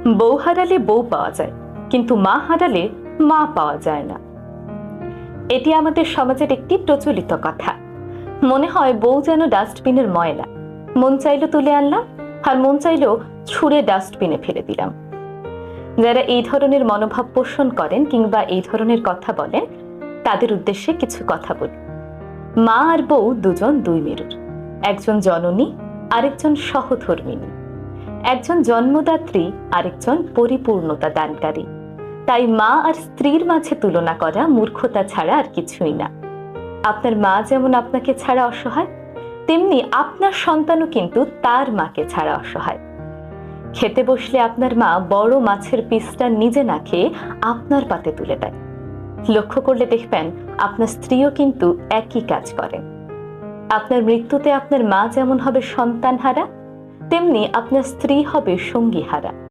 বউ হারালে বউ পাওয়া যায়, কিন্তু মা হারালে মা পাওয়া যায় না। এটি আমাদের সমাজের একটি প্রচলিত কথা। মনে হয় বউ যেন ডাস্টবিনের ময়লা, মন চাইলো তুলে আনলাম, আর মন চাইলো ছুঁড়ে ডাস্টবিনে ফেলে দিলাম। যারা এই ধরনের মনোভাব পোষণ করেন কিংবা এই ধরনের কথা বলেন, তাদের উদ্দেশ্যে কিছু কথা বলি। মা আর বউ দুজন দুই মেরুর, একজন জননী, আরেকজন সহধর্মিণী, একজন জন্মদাত্রী, আরেকজন পরিপূর্ণতা দানকারী। তাই মা আর স্ত্রীর মাঝে তুলনা করা মূর্খতা ছাড়া আর কিছুই না। আপনার মা যেমন আপনাকে ছাড়া অসহায়, তেমনি আপনার সন্তানও কিন্তু তার মাকে ছাড়া অসহায়। খেতে বসলে আপনার মা বড় মাছের পিসটা নিজে না খেয়ে আপনার পাতে তুলে দেয়। লক্ষ্য করলে দেখবেন আপনার স্ত্রীও কিন্তু একই কাজ করেন। আপনার মৃত্যুতে আপনার মা যেমন হবে সন্তান হারা, তেমনি আপনার স্ত্রী হবে সঙ্গী হারা।